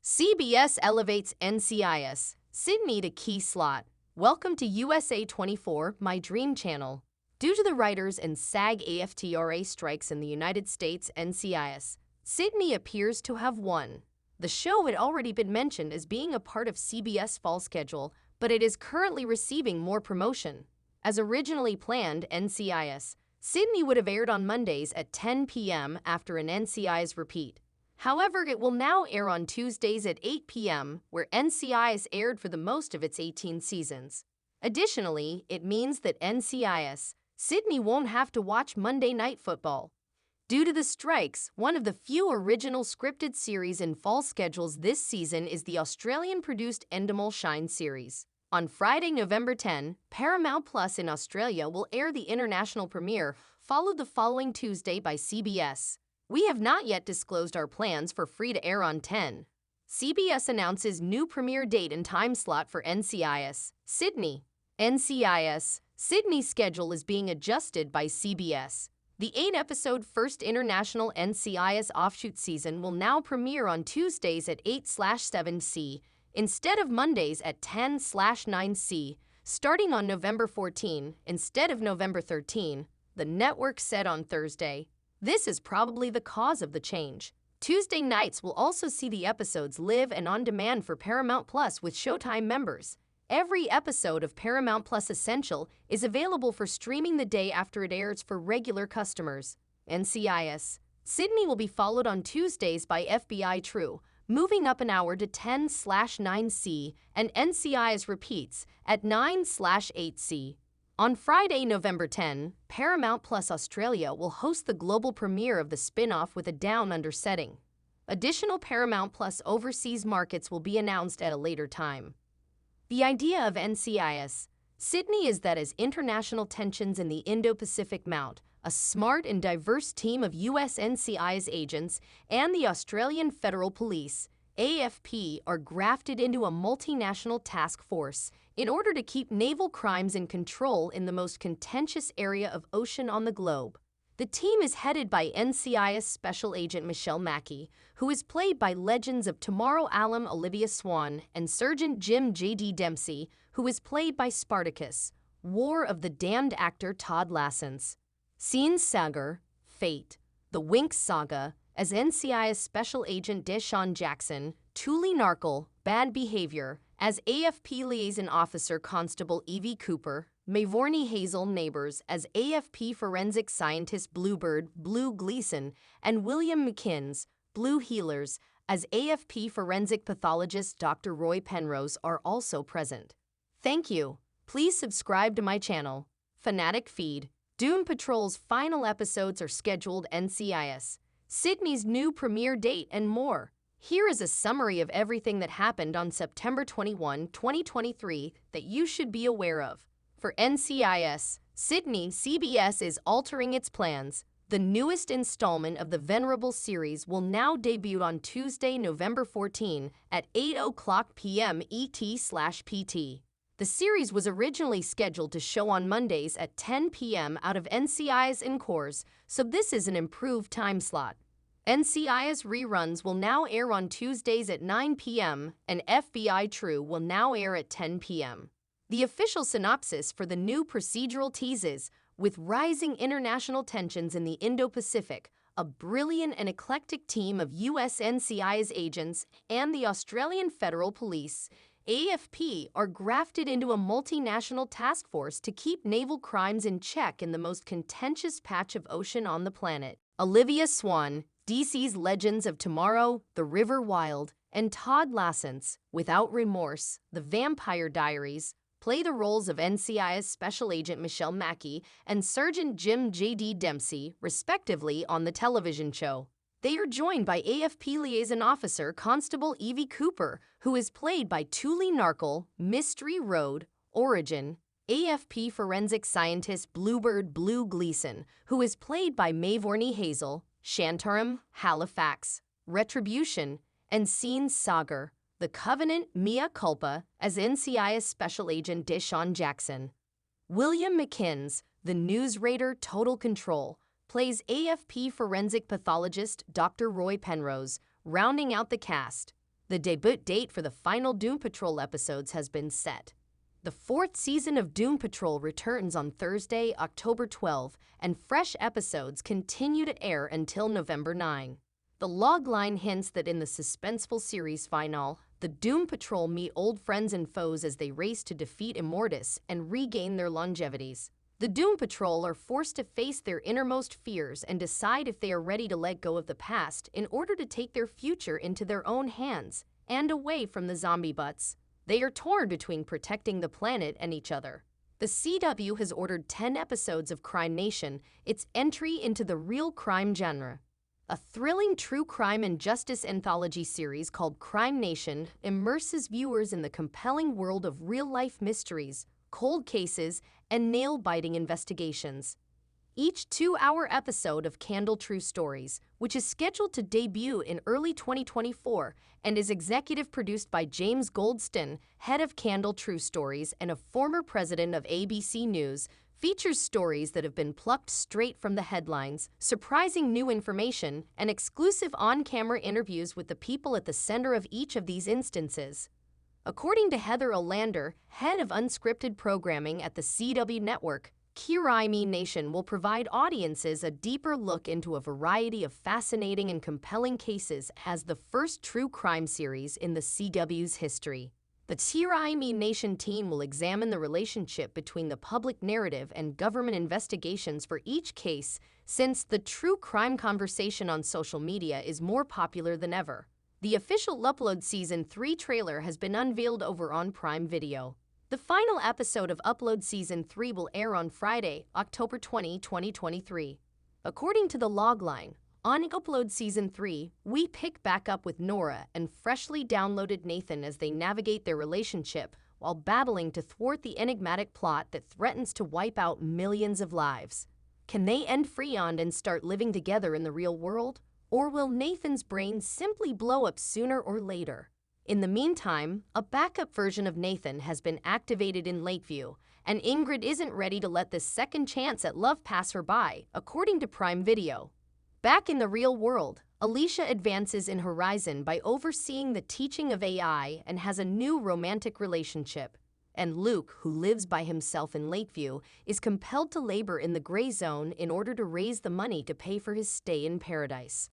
CBS elevates NCIS, Sydney to key slot. Welcome to USA 24, my dream channel. Due to the writers and SAG-AFTRA strikes in the United States NCIS, Sydney appears to have won. The show had already been mentioned as being a part of CBS Fall schedule, but it is currently receiving more promotion. As originally planned, NCIS, Sydney would have aired on Mondays at 10 p.m. after an NCIS repeat. However, it will now air on Tuesdays at 8 p.m., where NCIS aired for the most of its 18 seasons. Additionally, it means that NCIS, Sydney won't have to watch Monday Night Football. Due to the strikes, one of the few original scripted series in fall schedules this season is the Australian-produced Endemol Shine series. On Friday, November 10, Paramount Plus in Australia will air the international premiere, followed the following Tuesday by CBS. We have not yet disclosed our plans for free-to-air on 10. CBS announces new premiere date and time slot for NCIS, Sydney. NCIS, Sydney's schedule is being adjusted by CBS. The 8-episode first international NCIS offshoot season will now premiere on Tuesdays at 8/7 C, instead of Mondays at 10/9 C, starting on November 14 instead of November 13, the network said on Thursday. This is probably the cause of the change. Tuesday nights will also see the episodes live and on demand for Paramount Plus with Showtime members. Every episode of Paramount Plus Essential is available for streaming the day after it airs for regular customers. NCIS, Sydney will be followed on Tuesdays by FBI True, moving up an hour to 10/9 C, and NCIS repeats at 9/8 C. On Friday, November 10, Paramount Plus Australia will host the global premiere of the spin-off with a down-under setting. Additional Paramount Plus overseas markets will be announced at a later time. The idea of NCIS, Sydney is that as international tensions in the Indo-Pacific mount, a smart and diverse team of US NCIS agents and the Australian Federal Police, AFP, are grafted into a multinational task force in order to keep naval crimes in control in the most contentious area of ocean on the globe. The team is headed by NCIS Special Agent Michelle Mackey, who is played by Legends of Tomorrow alum Olivia Swan, and Sergeant Jim J.D. Dempsey, who is played by Spartacus, War of the Damned actor Todd Lassens. Sean Sagar, Fate, The Winx Saga, as NCIS Special Agent Deshaun Jackson, Tuli Narkle, Bad Behavior, as AFP Liaison Officer Constable Evie Cooper, Mavourney Hazel Neighbors as AFP Forensic Scientist Bluebird Blue Gleason, and William McKinns, Blue Healers, as AFP Forensic Pathologist Dr. Roy Penrose are also present. Thank you. Please subscribe to my channel. Fanatic Feed. Doom Patrol's final episodes are scheduled. NCIS, Sydney's new premiere date, and more. Here is a summary of everything that happened on September 21, 2023 that you should be aware of. For NCIS, Sydney, CBS is altering its plans. The newest installment of the venerable series will now debut on Tuesday, November 14 at 8:00 p.m. ET/PT. The series was originally scheduled to show on Mondays at 10 p.m. out of NCIS Encores, so this is an improved time slot. NCIS reruns will now air on Tuesdays at 9 p.m., and FBI True will now air at 10 p.m. The official synopsis for the new procedural teases, with rising international tensions in the Indo-Pacific, a brilliant and eclectic team of US NCIS agents and the Australian Federal Police, AFP, are grafted into a multinational task force to keep naval crimes in check in the most contentious patch of ocean on the planet. Olivia Swan, DC's Legends of Tomorrow, The River Wild, and Todd Lassens, Without Remorse, The Vampire Diaries, play the roles of NCIS Special Agent Michelle Mackey and Sergeant Jim J.D. Dempsey, respectively, on the television show. They are joined by AFP Liaison Officer Constable Evie Cooper, who is played by Tuli Narkle, Mystery Road, Origin, AFP Forensic Scientist Bluebird Blue Gleason, who is played by Mavourney Hazel, Shantaram, Halifax, Retribution, and Sean Sagar, The Covenant, Mea Culpa, as NCIS Special Agent Deshaun Jackson. William McKinns, the news raider Total Control, plays AFP Forensic Pathologist Dr. Roy Penrose, rounding out the cast. The debut date for the final Doom Patrol episodes has been set. The fourth season of Doom Patrol returns on Thursday, October 12, and fresh episodes continue to air until November 9. The logline hints that in the suspenseful series finale, the Doom Patrol meet old friends and foes as they race to defeat Immortus and regain their longevities. The Doom Patrol are forced to face their innermost fears and decide if they are ready to let go of the past in order to take their future into their own hands and away from the zombie butts. They are torn between protecting the planet and each other. The CW has ordered 10 episodes of Crime Nation, its entry into the real crime genre. A thrilling true crime and justice anthology series called Crime Nation immerses viewers in the compelling world of real-life mysteries, cold cases, and nail-biting investigations. Each 2-hour episode of Candle True Stories, which is scheduled to debut in early 2024 and is executive produced by James Goldston, head of Candle True Stories and a former president of ABC News, features stories that have been plucked straight from the headlines, surprising new information, and exclusive on-camera interviews with the people at the center of each of these instances. According to Heather Olander, head of unscripted programming at the CW network, Crime Nation will provide audiences a deeper look into a variety of fascinating and compelling cases as the first true crime series in the CW's history. The Crime Nation team will examine the relationship between the public narrative and government investigations for each case, since the true crime conversation on social media is more popular than ever. The official Upload Season 3 trailer has been unveiled over on Prime Video. The final episode of Upload Season 3 will air on Friday, October 20, 2023. According to the logline, on Upload Season 3, we pick back up with Nora and freshly downloaded Nathan as they navigate their relationship while battling to thwart the enigmatic plot that threatens to wipe out millions of lives. Can they end Freon and start living together in the real world? Or will Nathan's brain simply blow up sooner or later? In the meantime, a backup version of Nathan has been activated in Lakeview, and Ingrid isn't ready to let this second chance at love pass her by, according to Prime Video. Back in the real world, Alicia advances in Horizon by overseeing the teaching of AI and has a new romantic relationship. And Luke, who lives by himself in Lakeview, is compelled to labor in the gray zone in order to raise the money to pay for his stay in paradise.